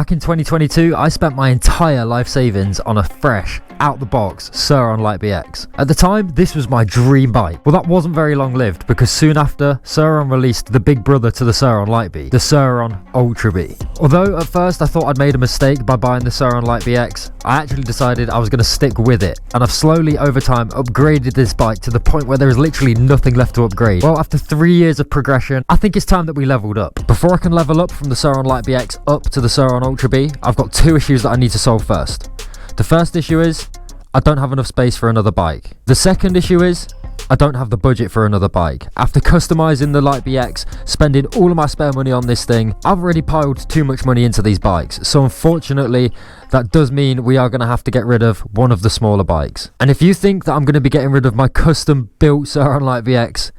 Back in 2022, I spent my entire life savings on a fresh, out-the-box Surron Light BX. At the time, this was my dream bike. Well, that wasn't very long-lived because soon after, Surron released the big brother to the Surron Light B, the Surron Ultra B. Although at first I thought I'd made a mistake by buying the Surron Light BX, I actually decided I was going to stick with it, and I've slowly over time upgraded this bike to the point where there is literally nothing left to upgrade. Well, after 3 years of progression, I think it's time that we leveled up. Before I can level up from the Surron Light BX up to the Surron Ultra B, I've got two issues that I need to solve first. The first issue is I don't have enough space for another bike. The second issue is I don't have the budget for another bike. After customizing the Light BX, spending all of my spare money on this thing, I've already piled too much money into these bikes. So unfortunately, that does mean we are going to have to get rid of one of the smaller bikes. And if you think that I'm going to be getting rid of my custom built Surron Light BX,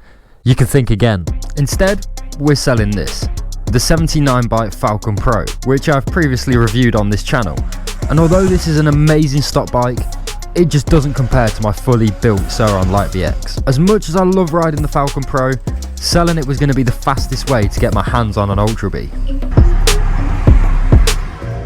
you can think again. Instead, we're selling this, the 79 byte Falcon Pro, which I've previously reviewed on this channel. And although this is an amazing stock bike, it just doesn't compare to my fully built Surron Light BX. As much as I love riding the Falcon Pro, selling it was going to be the fastest way to get my hands on an Ultra B.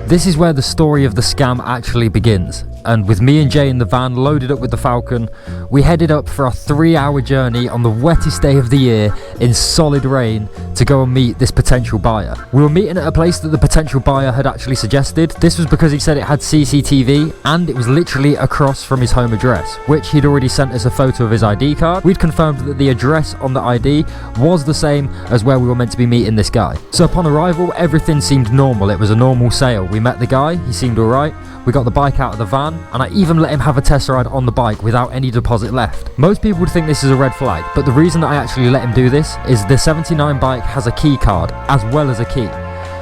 This is where the story of the scam actually begins, and with me and Jay in the van loaded up with the Falcon, we headed up for a 3-hour journey on the wettest day of the year in solid rain to go and meet this potential buyer. We were meeting at a place that the potential buyer had actually suggested. This was because he said it had CCTV and it was literally across from his home address, which he'd already sent us a photo of his ID card. We'd confirmed that the address on the ID was the same as where we were meant to be meeting this guy. So upon arrival, everything seemed normal. It was a normal sale. We met the guy, he seemed alright. We got the bike out of the van, and I even let him have a test ride on the bike without any deposit left. Most people would think this is a red flag, but the reason that I actually let him do this is the 79 bike has a key card as well as a key.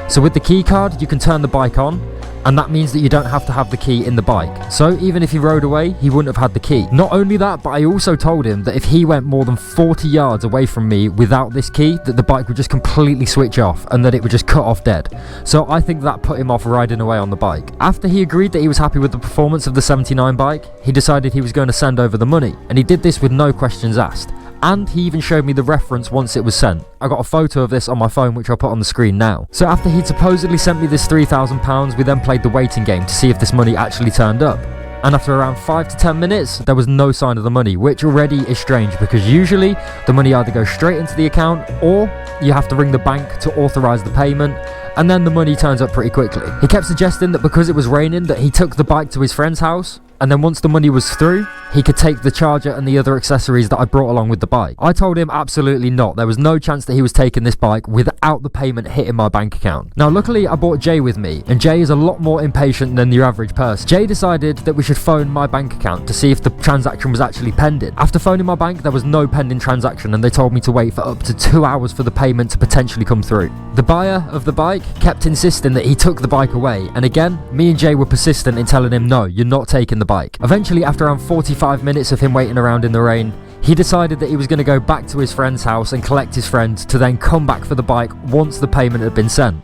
So with the key card, you can turn the bike on, and that means that you don't have to have the key in the bike. So even if he rode away, he wouldn't have had the key. Not only that, but I also told him that if he went more than 40 yards away from me without this key, that the bike would just completely switch off and that it would just cut off dead. So I think that put him off riding away on the bike. After he agreed that he was happy with the performance of the 79 bike, he decided he was going to send over the money. And he did this with no questions asked. And he even showed me the reference once it was sent. I got a photo of this on my phone, which I'll put on the screen now. So after he'd supposedly sent me this £3,000, we then played the waiting game to see if this money actually turned up. And after around 5 to 10 minutes, there was no sign of the money, which already is strange because usually the money either goes straight into the account or you have to ring the bank to authorize the payment, and then the money turns up pretty quickly. He kept suggesting that because it was raining that he took the bike to his friend's house, and then once the money was through, he could take the charger and the other accessories that I brought along with the bike. I told him absolutely not. There was no chance that he was taking this bike without the payment hitting my bank account. Now luckily I brought Jay with me, and Jay is a lot more impatient than your average person. Jay decided that we should phone my bank account to see if the transaction was actually pending. After phoning my bank, there was no pending transaction, and they told me to wait for up to 2 hours for the payment to potentially come through. The buyer of the bike kept insisting that he took the bike away, and again, me and Jay were persistent in telling him no, you're not taking the bike. Eventually, after around 45 minutes of him waiting around in the rain, he decided that he was going to go back to his friend's house and collect his friend to then come back for the bike once the payment had been sent.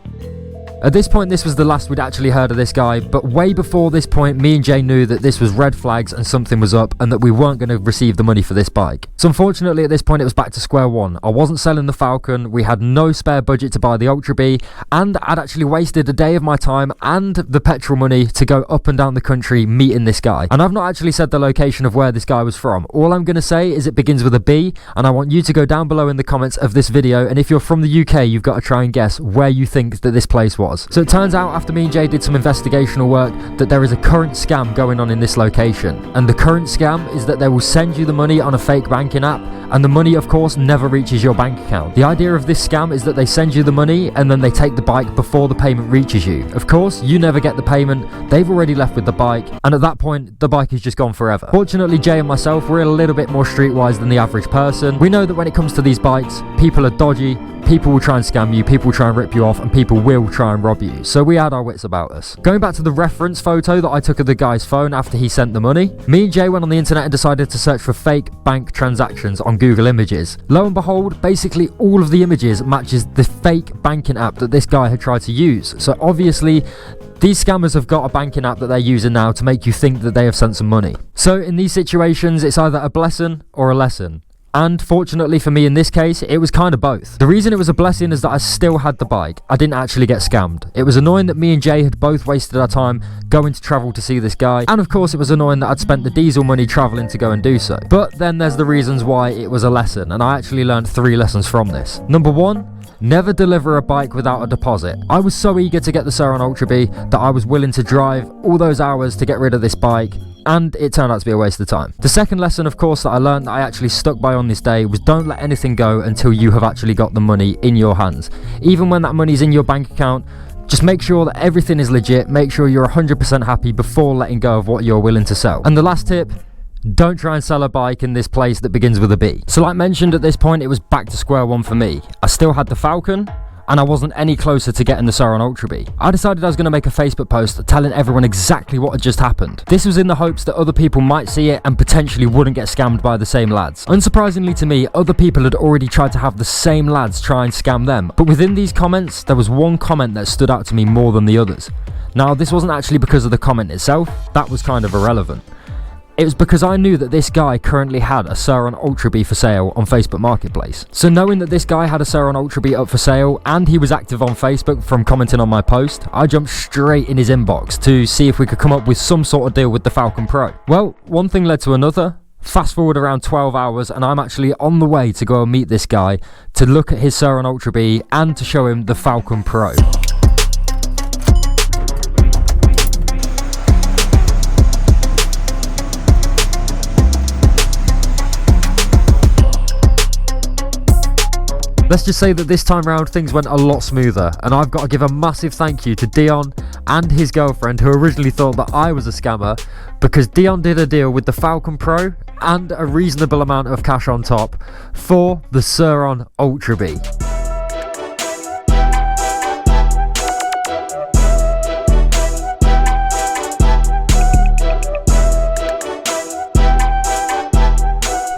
At this point, this was the last we'd actually heard of this guy, but way before this point, me and Jay knew that this was red flags and something was up and that we weren't going to receive the money for this bike. So unfortunately, at this point, it was back to square one. I wasn't selling the Falcon, we had no spare budget to buy the Ultra B, and I'd actually wasted a day of my time and the petrol money to go up and down the country meeting this guy. And I've not actually said the location of where this guy was from. All I'm going to say is it begins with a B, and I want you to go down below in the comments of this video, and if you're from the UK, you've got to try and guess where you think that this place was. So it turns out after me and Jay did some investigational work that there is a current scam going on in this location, and the current scam is that they will send you the money on a fake banking app, and the money of course never reaches your bank account. The idea of this scam is that they send you the money and then they take the bike before the payment reaches you. Of course, you never get the payment, they've already left with the bike, and at that point the bike is just gone forever. Fortunately, Jay and myself, we're a little bit more streetwise than the average person. We know that when it comes to these bikes, people are dodgy, people will try and scam you, people will try and rip you off, and people will try and rob you. So we had our wits about us. Going back to the reference photo that I took of the guy's phone after he sent the money, me and Jay went on the internet and decided to search for fake bank transactions on Google Images. Lo and behold, basically all of the images matches the fake banking app that this guy had tried to use. So obviously, these scammers have got a banking app that they're using now to make you think that they have sent some money. So in these situations, it's either a blessing or a lesson. And fortunately for me in this case, it was kind of both. The reason it was a blessing is that I still had the bike. I didn't actually get scammed. It was annoying that me and Jay had both wasted our time going to travel to see this guy. And of course it was annoying that I'd spent the diesel money traveling to go and do so. But then there's the reasons why it was a lesson. And I actually learned 3 lessons from this. Number 1, never deliver a bike without a deposit. I was so eager to get the Surron Ultra B that I was willing to drive all those hours to get rid of this bike, and it turned out to be a waste of time. The second lesson, of course, that I learned that I actually stuck by on this day was don't let anything go until you have actually got the money in your hands. Even when that money's in your bank account, just make sure that everything is legit, make sure you're 100% happy before letting go of what you're willing to sell. And the last tip, don't try and sell a bike in this place that begins with a B. So like mentioned, at this point it was back to square one for me. I still had the Falcon, and I wasn't any closer to getting the Surron Ultra B. I decided I was going to make a Facebook post telling everyone exactly what had just happened. This was in the hopes that other people might see it and potentially wouldn't get scammed by the same lads. Unsurprisingly to me, other people had already tried to have the same lads try and scam them. But within these comments, there was one comment that stood out to me more than the others. Now, this wasn't actually because of the comment itself. That was kind of irrelevant. It was because I knew that this guy currently had a Surron Ultra B for sale on Facebook Marketplace. So knowing that this guy had a Surron Ultra B up for sale and he was active on Facebook from commenting on my post, I jumped straight in his inbox to see if we could come up with some sort of deal with the Falcon Pro. Well, one thing led to another. Fast forward around 12 hours and I'm actually on the way to go and meet this guy to look at his Surron Ultra B and to show him the Falcon Pro. Let's just say that this time round things went a lot smoother, and I've got to give a massive thank you to Dion and his girlfriend who originally thought that I was a scammer, because Dion did a deal with the Falcon Pro and a reasonable amount of cash on top for the Surron Ultra B.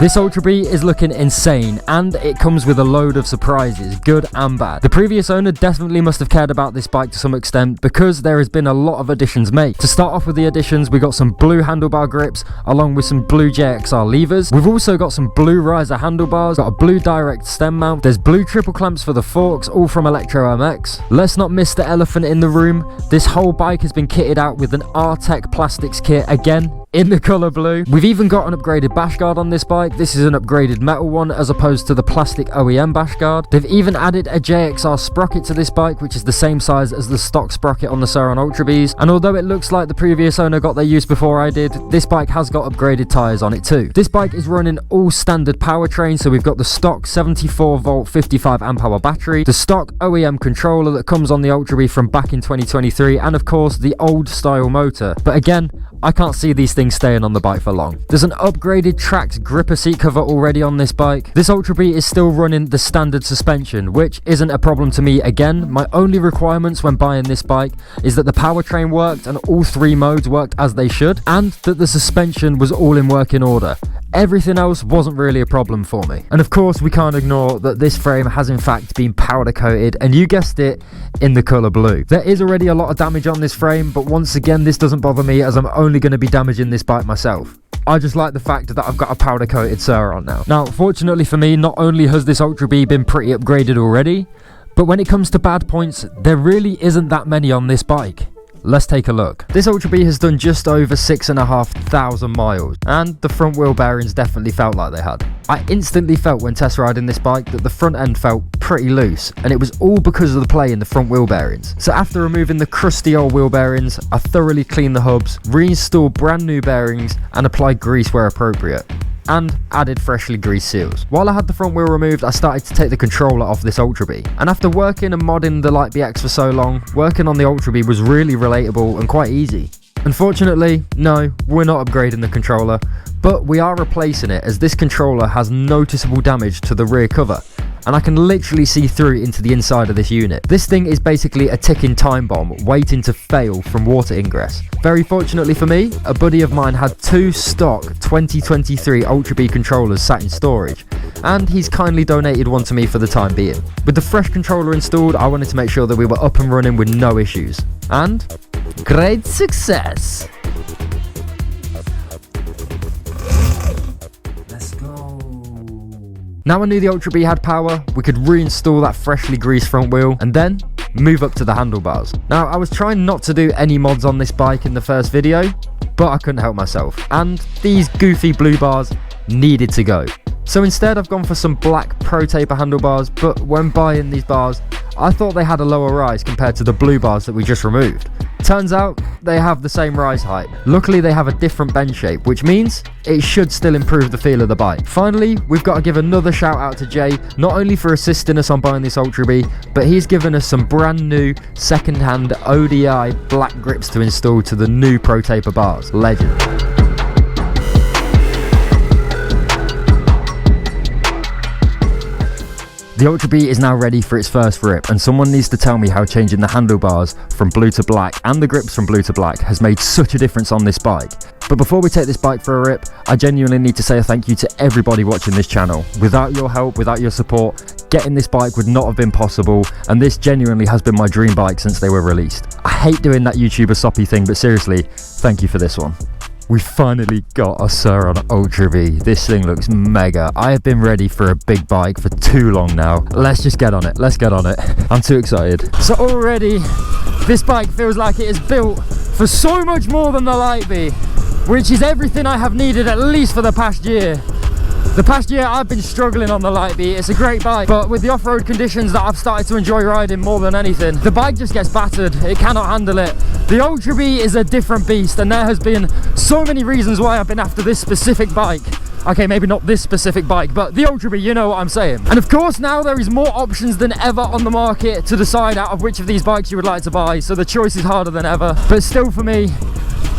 This Ultra B is looking insane, and it comes with a load of surprises, good and bad. The previous owner definitely must have cared about this bike to some extent, because there has been a lot of additions made. To start off with the additions, we got some blue handlebar grips along with some blue JXR levers. We've also got some blue riser handlebars, got a blue direct stem mount, there's blue triple clamps for the forks, all from Electro MX. Let's not miss the elephant in the room. This whole bike has been kitted out with an R-Tech plastics kit, again in the colour blue. We've even got an upgraded bash guard on this bike. This is an upgraded metal one as opposed to the plastic OEM bash guard. They've even added a JXR sprocket to this bike, which is the same size as the stock sprocket on the Surron Ultra Bs. And although it looks like the previous owner got their use before I did, this bike has got upgraded tyres on it too. This bike is running all standard powertrain, so we've got the stock 74 volt 55 amp hour battery, the stock OEM controller that comes on the Ultra B from back in 2023, and of course the old style motor. But again, I can't see these things staying on the bike for long. There's an upgraded tracked gripper seat cover already on this bike. This Ultra B is still running the standard suspension, which isn't a problem to me. Again, my only requirements when buying this bike is that the powertrain worked and all 3 modes worked as they should, and that the suspension was all in working order. Everything else wasn't really a problem for me. And of course, we can't ignore that this frame has in fact been powder coated, and you guessed it, in the colour blue. There is already a lot of damage on this frame, but once again, this doesn't bother me as I'm only going to be damaging this bike myself. I just like the fact that I've got a powder coated Surron now. Now, fortunately for me, not only has this Ultra B been pretty upgraded already, but when it comes to bad points, there really isn't that many on this bike. Let's take a look. This Ultra B has done just over 6,500 miles, and the front wheel bearings definitely felt like they had. I instantly felt when test riding this bike that the front end felt pretty loose, and it was all because of the play in the front wheel bearings. So after removing the crusty old wheel bearings, I thoroughly cleaned the hubs, reinstalled brand new bearings, and applied grease where appropriate, and added freshly greased seals. While I had the front wheel removed, I started to take the controller off this Ultra B. And after working and modding the Light BX for so long, working on the Ultra B was really relatable and quite easy. Unfortunately, no, we're not upgrading the controller, but we are replacing it as this controller has noticeable damage to the rear cover, and I can literally see through into the inside of this unit. This thing is basically a ticking time bomb waiting to fail from water ingress. Very fortunately for me, a buddy of mine had 2 stock 2023 Ultra B controllers sat in storage, and he's kindly donated one to me for the time being. With the fresh controller installed, I wanted to make sure that we were up and running with no issues. And great success! Let's go! Now I knew the Ultra B had power, we could reinstall that freshly greased front wheel and then move up to the handlebars. Now I was trying not to do any mods on this bike in the first video, but I couldn't help myself, and these goofy blue bars needed to go. So instead I've gone for some black Pro Taper handlebars, but when buying these bars I thought they had a lower rise compared to the blue bars that we just removed. Turns out they have the same rise height. Luckily they have a different bend shape, which means it should still improve the feel of the bike. Finally, we've got to give another shout out to Jay, not only for assisting us on buying this Ultra B, but he's given us some brand new second-hand ODI black grips to install to the new Pro Taper bars. Legend. The Ultra B is now ready for its first rip, and someone needs to tell me how changing the handlebars from blue to black and the grips from blue to black has made such a difference on this bike. But before we take this bike for a rip, I genuinely need to say a thank you to everybody watching this channel. Without your help, without your support, getting this bike would not have been possible, and this genuinely has been my dream bike since they were released. I hate doing that YouTuber soppy thing, but seriously, thank you for this one. We finally got a Surron Ultra B. This thing looks mega. I have been ready for a big bike for too long now. Let's just get on it. Let's get on it. I'm too excited. So already, this bike feels like it is built for so much more than the Light B, which is everything I have needed at least for the past year. The past year I've been struggling on the Light B. It's a great bike, but with the off-road conditions that I've started to enjoy riding more than anything, the bike just gets battered. It cannot handle it. The Ultra B is a different beast, and there has been so many reasons why I've been after this specific bike. Okay, maybe not this specific bike, but the Ultra B, you know what I'm saying. And of course now there is more options than ever on the market to decide out of which of these bikes you would like to buy, so the choice is harder than ever. But still, for me,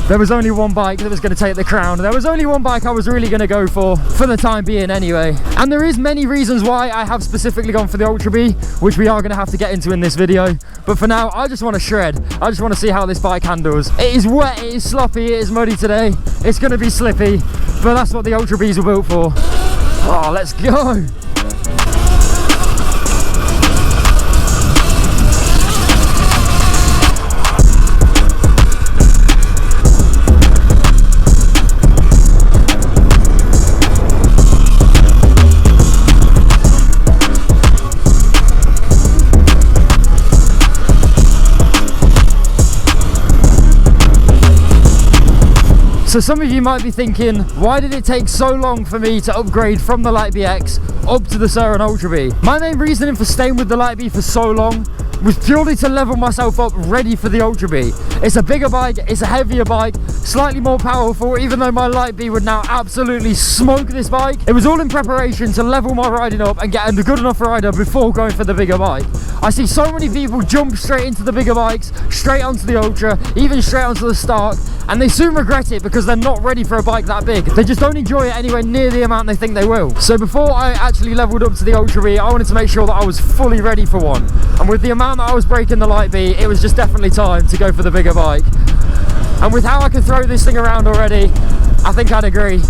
there was only one bike that was going to take the crown. There was only one bike I was really going to go for the time being anyway. And there is many reasons why I have specifically gone for the Ultra B, which we are going to have to get into in this video. But for now, I just want to shred. I just want to see how this bike handles. It is wet, it is sloppy, it is muddy today. It's going to be slippy, but that's what the Ultra Bs were built for. Oh, let's go. So some of you might be thinking, why did it take so long for me to upgrade from the Light BX up to the Surron Ultra B? My main reasoning for staying with the Light B for so long was purely to level myself up ready for the Ultra B. It's a bigger bike, it's a heavier bike, slightly more powerful, even though my Light B would now absolutely smoke this bike. It was all in preparation to level my riding up and get a good enough rider before going for the bigger bike. I see so many people jump straight into the bigger bikes, straight onto the Ultra, even straight onto the Stark, and they soon regret it because they're not ready for a bike that big. They just don't enjoy it anywhere near the amount they think they will. So before I actually leveled up to the Ultra B, I wanted to make sure that I was fully ready for one. And with the amount that I was breaking the Light B, it was just definitely time to go for the bigger bike. And with how I can throw this thing around already, I think I'd agree.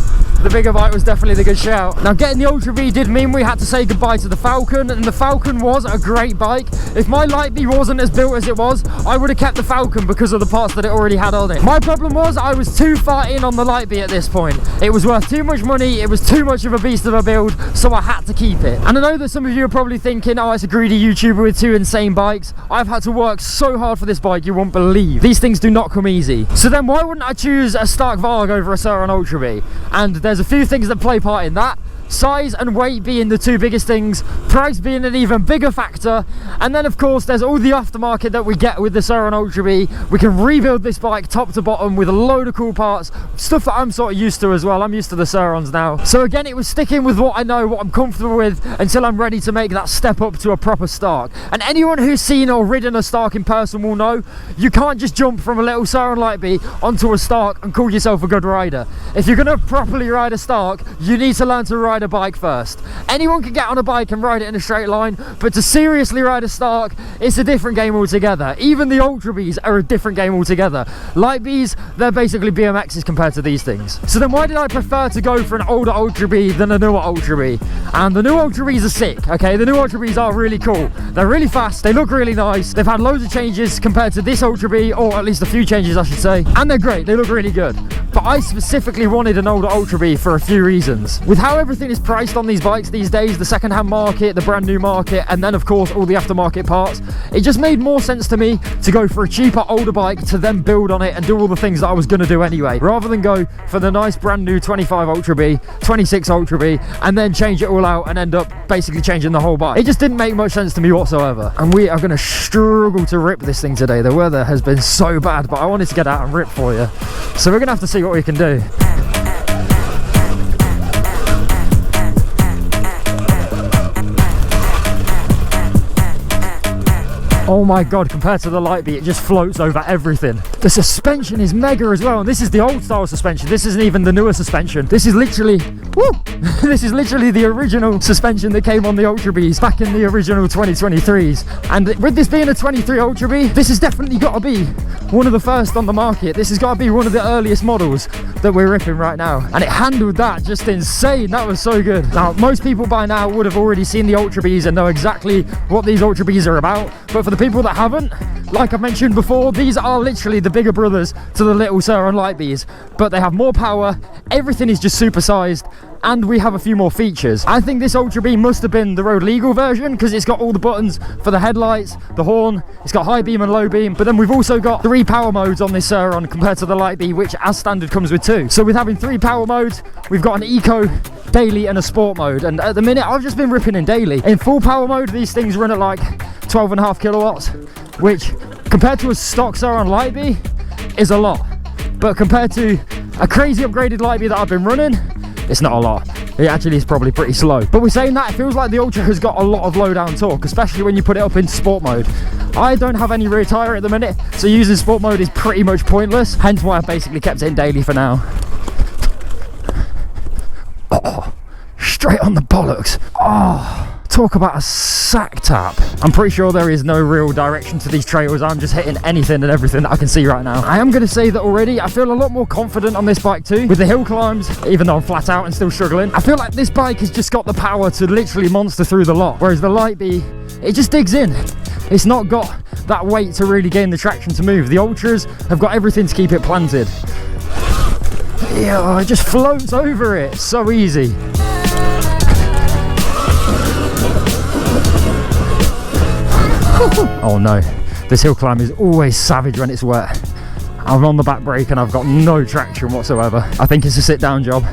The bigger bike was definitely the good shout. Now, getting the Ultra B did mean we had to say goodbye to the Falcon, and the Falcon was a great bike. If my Light B wasn't as built as it was, I would have kept the Falcon because of the parts that it already had on it. My problem was I was too far in on the Light B at this point. It was worth too much money, it was too much of a beast of a build, so I had to keep it. And I know that some of you are probably thinking, oh, it's a greedy YouTuber with two insane bikes. I've had to work so hard for this bike, you won't believe. These things do not come easy. So then why wouldn't I choose a Stark Varg over a Surron Ultra B? And there's a few things that play part in that. Size and weight being the two biggest things, price being an even bigger factor, and then of course there's all the aftermarket that we get with the Surron Ultra B. We can rebuild this bike top to bottom with a load of cool parts, stuff that I'm sort of used to as well. I'm used to the Surrons now. So again, it was sticking with what I know, what I'm comfortable with, until I'm ready to make that step up to a proper Stark. And anyone who's seen or ridden a Stark in person will know you can't just jump from a little Surron Light B onto a Stark and call yourself a good rider. If you're going to properly ride a Stark, you need to learn to ride a bike first. Anyone can get on a bike and ride it in a straight line, but to seriously ride a Stark, it's a different game altogether. Even the Ultra Bs are a different game altogether. Light Bs, they're basically BMXs compared to these things. So then why did I prefer to go for an older Ultra B than a newer Ultra B? And the new Ultra Bs are sick, okay? The new Ultra Bs are really cool. They're really fast, they look really nice, they've had loads of changes compared to this Ultra B, or at least a few changes I should say, and they're great, they look really good. But I specifically wanted an older Ultra B for a few reasons. With how everything everything is priced on these bikes these days, the second-hand market, the brand new market, and then of course all the aftermarket parts, it just made more sense to me to go for a cheaper, older bike to then build on it and do all the things that I was going to do anyway, rather than go for the nice brand new 25 Ultra B, 26 Ultra B, and then change it all out and end up basically changing the whole bike. It just didn't make much sense to me whatsoever. And we are going to struggle to rip this thing today. The weather has been so bad, but I wanted to get out and rip for you. So we're going to have to see what we can do. Oh my god, compared to the Light B, it just floats over everything. The suspension is mega as well, and this is the old style suspension. This isn't even the newer suspension. This is literally, woo! This is literally the original suspension that came on the Ultra Bs back in the original 2023s. And with this being a 23 Ultra B, this has definitely got to be one of the first on the market. This has got to be one of the earliest models that we're ripping right now. And it handled that just insane. That was so good. Now, most people by now would have already seen the Ultra Bs and know exactly what these Ultra Bs are about. But for the people that haven't, like I mentioned before, these are literally the bigger brothers to the little Surron Light Bs, but they have more power, everything is just supersized, and we have a few more features. I think this Ultra B must have been the road legal version because it's got all the buttons for the headlights, the horn, it's got high beam and low beam, but then we've also got 3 power modes on this Surron compared to the Light B, which as standard comes with 2. So with having 3 power modes, we've got an eco, daily and a sport mode, and at the minute I've just been ripping in daily. In full power mode, these things run at like 12.5 kilowatts, which compared to a stock Surron Light B is a lot, but compared to a crazy upgraded Light B that I've been running, it's not a lot. It actually is probably pretty slow. But we're saying that, it feels like the Ultra has got a lot of low down torque, especially when you put it up in sport mode. I don't have any rear tyre at the minute, so using sport mode is pretty much pointless, hence why I've basically kept it in daily for now. Oh, straight on the bollocks. Oh, talk about a sack tap. I'm pretty sure there is no real direction to these trails. I'm just hitting anything and everything that I can see right now. I am going to say that already I feel a lot more confident on this bike too, with the hill climbs, even though I'm flat out and still struggling. I feel like this bike has just got the power to literally monster through the lot, whereas the Light B, it just digs in. It's not got that weight to really gain the traction to move. The Ultras have got everything to keep it planted. Yeah, it just floats over it. So easy. Oh no, this hill climb is always savage when it's wet. I'm on the back brake and I've got no traction whatsoever. I think it's a sit down job.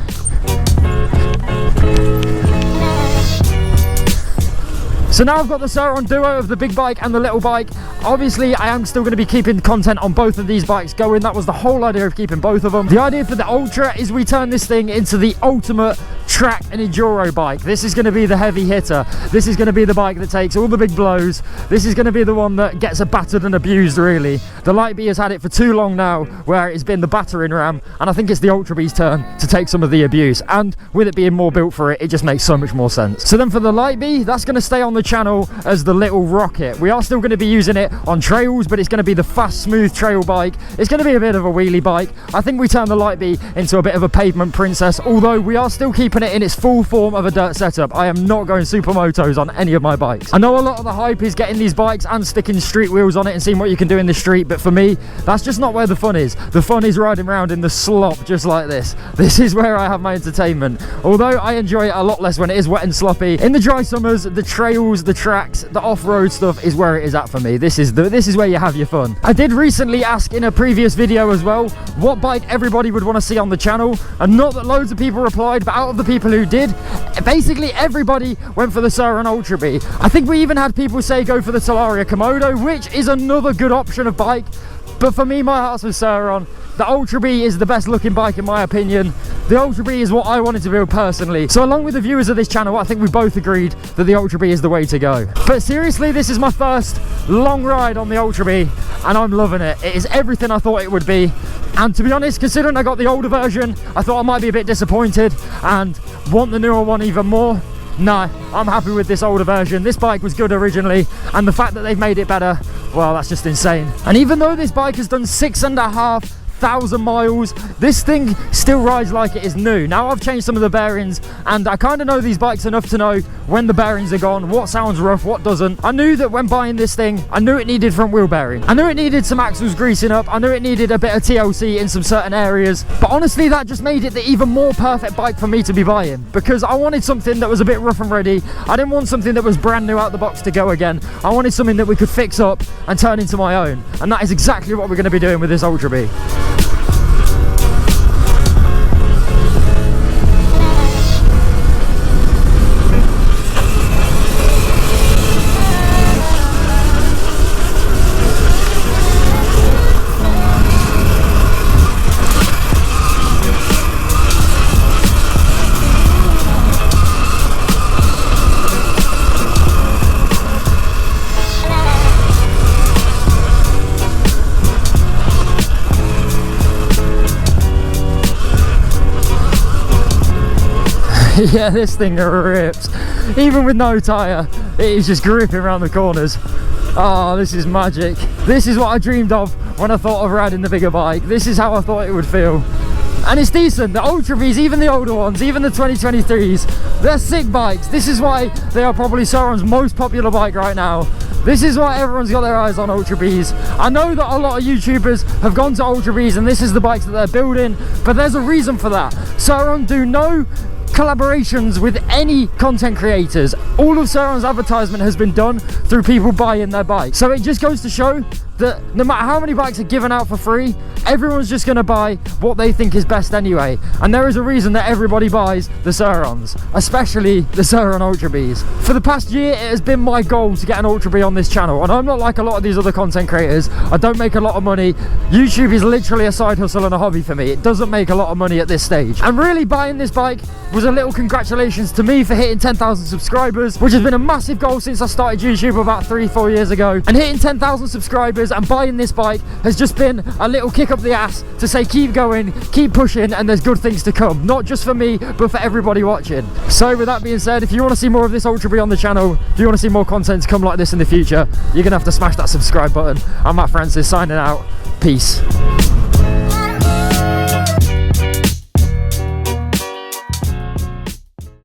So now I've got the Surron Duo of the big bike and the little bike. Obviously, I am still going to be keeping content on both of these bikes going. That was the whole idea of keeping both of them. The idea for the Ultra is we turn this thing into the ultimate track and enduro bike. This is going to be the heavy hitter. This is going to be the bike that takes all the big blows. This is going to be the one that gets battered and abused, really. The Light B has had it for too long now, where it's been the battering ram, and I think it's the Ultra B's turn to take some of the abuse. And with it being more built for it, it just makes so much more sense. So then for the Light B, that's going to stay on the channel as the little rocket. We are still going to be using it on trails, but it's going to be the fast, smooth trail bike. It's going to be a bit of a wheelie bike. I think we turn the Light B into a bit of a pavement princess, although we are still keeping it in its full form of a dirt setup. I am not going supermotos on any of my bikes. I know a lot of the hype is getting these bikes and sticking street wheels on it and seeing what you can do in the street, but for me, that's just not where the fun is. The fun is riding around in the slop just like this. This is where I have my entertainment. Although I enjoy it a lot less when it is wet and sloppy. In the dry summers, the trails, the tracks, the off-road stuff is where it is at for me. This is where you have your fun. I did recently ask in a previous video as well what bike everybody would want to see on the channel, and not that loads of people replied, but out of the people who did, basically everybody went for the Surron Ultra B. I think we even had people say go for the Talaria Komodo, which is another good option of bike, but for me, my heart's with Surron. The Ultra B is the best looking bike in my opinion. The Ultra B is what I wanted to build personally. So along with the viewers of this channel, I think we both agreed that the Ultra B is the way to go. But seriously, this is my first long ride on the Ultra B and I'm loving it. It is everything I thought it would be. And to be honest, considering I got the older version, I thought I might be a bit disappointed and want the newer one even more. No, I'm happy with this older version. This bike was good originally, and the fact that they've made it better, well, that's just insane. And even though this bike has done 6.5 1,000 miles. This thing still rides like it is new. Now I've changed some of the bearings, and I kind of know these bikes enough to know when the bearings are gone, what sounds rough, what doesn't. I knew that when buying this thing, I knew it needed front wheel bearing. I knew it needed some axles greasing up. I knew it needed a bit of TLC in some certain areas. But honestly, that just made it the even more perfect bike for me to be buying, because I wanted something that was a bit rough and ready. I didn't want something that was brand new out the box to go again. I wanted something that we could fix up and turn into my own. And that is exactly what we're going to be doing with this Ultra B. Yeah, this thing rips. Even with no tyre, it is just gripping around the corners. Oh, this is magic. This is what I dreamed of when I thought of riding the bigger bike. This is how I thought it would feel. And it's decent. The Ultra Bs, even the older ones, even the 2023s, they're sick bikes. This is why they are probably Surron's most popular bike right now. This is why everyone's got their eyes on Ultra Bs. I know that a lot of YouTubers have gone to Ultra Bs and this is the bikes that they're building, but there's a reason for that. Surron do no collaborations with any content creators. All of Surron's advertisement has been done through people buying their bikes. So it just goes to show that no matter how many bikes are given out for free, everyone's just going to buy what they think is best anyway. And there is a reason that everybody buys the Surrons, especially the Surron Ultra Bs. For the past year, it has been my goal to get an Ultra B on this channel, and I'm not like a lot of these other content creators. I don't make a lot of money. YouTube is literally a side hustle and a hobby for me. It doesn't make a lot of money at this stage. And really, buying this bike was a little congratulations to me for hitting 10,000 subscribers, which has been a massive goal since I started YouTube about 3-4 years ago. And hitting 10,000 subscribers and buying this bike has just been a little kick up the ass to say keep going, keep pushing, and there's good things to come, not just for me but for everybody watching. So with that being said, if you want to see more of this Ultra B on the channel, if you want to see more content to come like this in the future, you're gonna have to smash that subscribe button. I'm Matt Francis signing out. Peace.